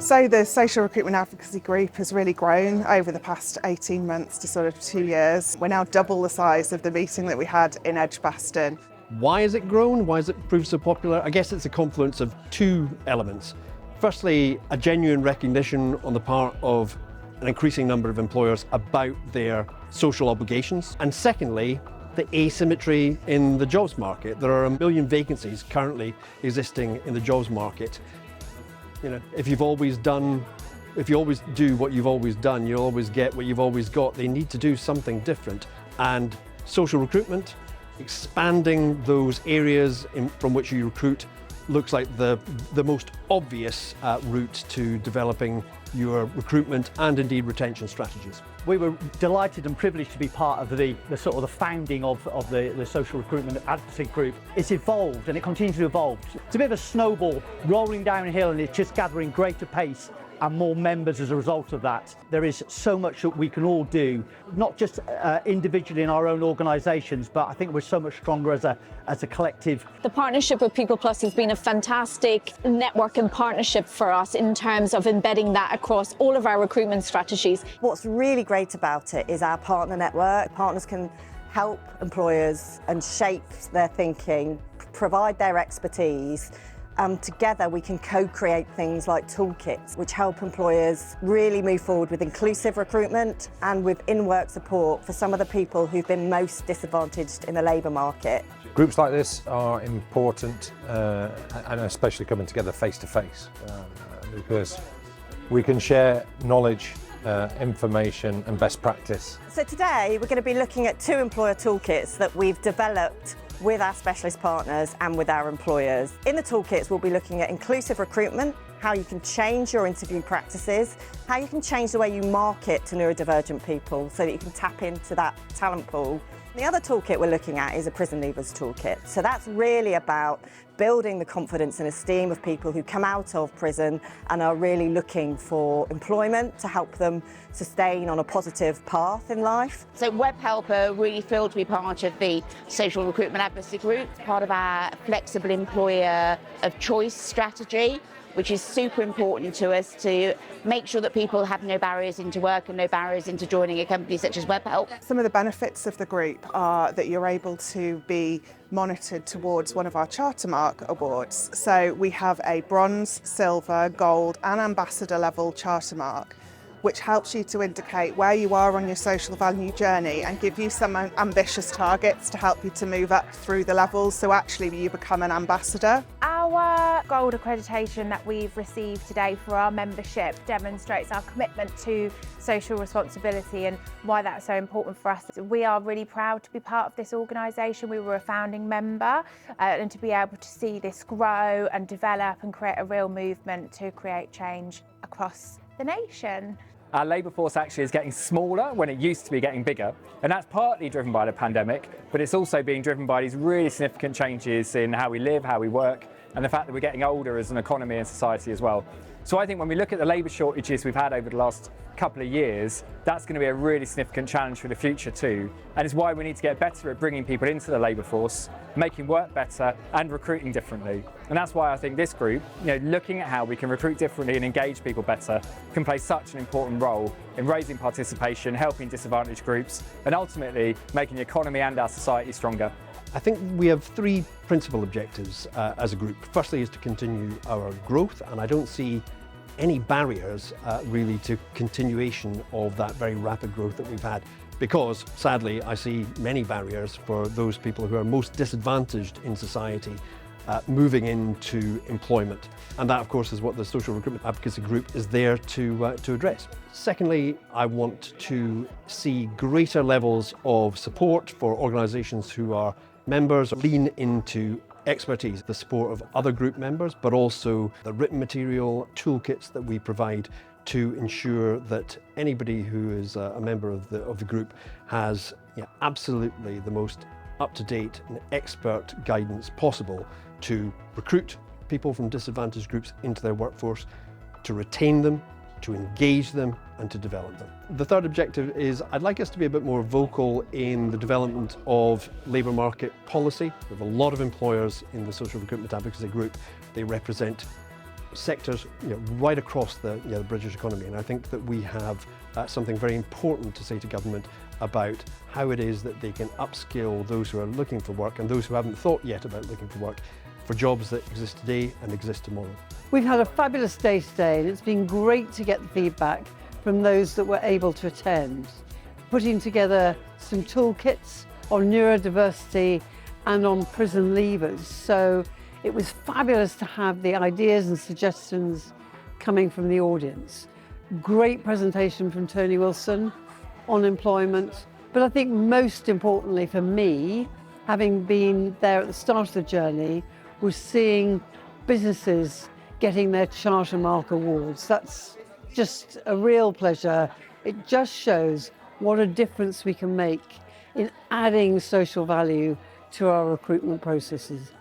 So the Social Recruitment Advocacy Group has really grown over the past 18 months to sort of 2 years. We're now double the size of the meeting that we had in Edgbaston. Why has it grown? Why has it proved so popular? I guess it's a confluence of two elements. Firstly, a genuine recognition on the part of an increasing number of employers about their social obligations. And secondly, the asymmetry in the jobs market. There are 1 million vacancies currently existing in the jobs market. You know, if you always do what you've always done, you'll always get what you've always got. They need to do something different. And social recruitment, expanding those areas from which you recruit, looks like the most obvious route to developing your recruitment and indeed retention strategies. We were delighted and privileged to be part of the sort of the founding of the Social Recruitment Advocacy Group. It's evolved and it continues to evolve. It's a bit of a snowball rolling downhill, and it's just gathering greater pace and more members as a result of that. There is so much that we can all do, not just individually in our own organisations, but I think we're so much stronger as a collective. The partnership with PeoplePlus has been a fantastic network and partnership for us in terms of embedding that across all of our recruitment strategies. What's really great about it is our partner network. Partners can help employers and shape their thinking, provide their expertise. Together we can co-create things like toolkits which help employers really move forward with inclusive recruitment and with in-work support for some of the people who've been most disadvantaged in the labour market. Groups like this are important and especially coming together face to face because we can share knowledge, information and best practice. So today we're going to be looking at 2 employer toolkits that we've developed with our specialist partners and with our employers. In the toolkits, we'll be looking at inclusive recruitment, how you can change your interview practices, how you can change the way you market to neurodivergent people so that you can tap into that talent pool. The other toolkit we're looking at is a prison leavers toolkit. So that's really about building the confidence and esteem of people who come out of prison and are really looking for employment to help them sustain on a positive path in life. So Web Helper really thrilled to be part of the Social Recruitment Advocacy Group, part of our flexible employer of choice strategy, which is super important to us to make sure that people have no barriers into work and no barriers into joining a company such as WebHelp. Some of the benefits of the group are that you're able to be monitored towards one of our Charter Mark awards. So we have a bronze, silver, gold and ambassador level Charter Mark, which helps you to indicate where you are on your social value journey and give you some ambitious targets to help you to move up through the levels, so actually you become an ambassador. Our gold accreditation that we've received today for our membership demonstrates our commitment to social responsibility and why that's so important for us. We are really proud to be part of this organisation. We were a founding member and to be able to see this grow and develop and create a real movement to create change across the nation. Our labour force actually is getting smaller when it used to be getting bigger, and that's partly driven by the pandemic, but it's also being driven by these really significant changes in how we live, how we work, and the fact that we're getting older as an economy and society as well. So I think when we look at the labour shortages we've had over the last couple of years, that's going to be a really significant challenge for the future too, and it's why we need to get better at bringing people into the labour force, making work better and recruiting differently. And that's why I think this group, looking at how we can recruit differently and engage people better, can play such an important role in raising participation, helping disadvantaged groups and ultimately making the economy and our society stronger. I think we have 3 principal objectives as a group. Firstly is to continue our growth, and I don't see any barriers really to continuation of that very rapid growth that we've had, because sadly I see many barriers for those people who are most disadvantaged in society moving into employment, and that of course is what the Social Recruitment Advocacy Group is there to address. Secondly, I want to see greater levels of support for organisations who are members, lean into expertise, the support of other group members, but also the written material, toolkits that we provide to ensure that anybody who is a member of the group has absolutely the most up-to-date and expert guidance possible to recruit people from disadvantaged groups into their workforce, to retain them, to engage them and to develop them. The third objective is I'd like us to be a bit more vocal in the development of labour market policy. We have a lot of employers in the Social Recruitment Advocacy Group. They represent sectors right across the British economy, and I think that we have something very important to say to government about how it is that they can upskill those who are looking for work and those who haven't thought yet about looking for work for jobs that exist today and exist tomorrow. We've had a fabulous day today, and it's been great to get the feedback from those that were able to attend. Putting together some toolkits on neurodiversity and on prison leavers. So it was fabulous to have the ideas and suggestions coming from the audience. Great presentation from Tony Wilson on employment. But I think most importantly for me, having been there at the start of the journey, was seeing businesses getting their Charter Mark Awards. That's just a real pleasure. It just shows what a difference we can make in adding social value to our recruitment processes.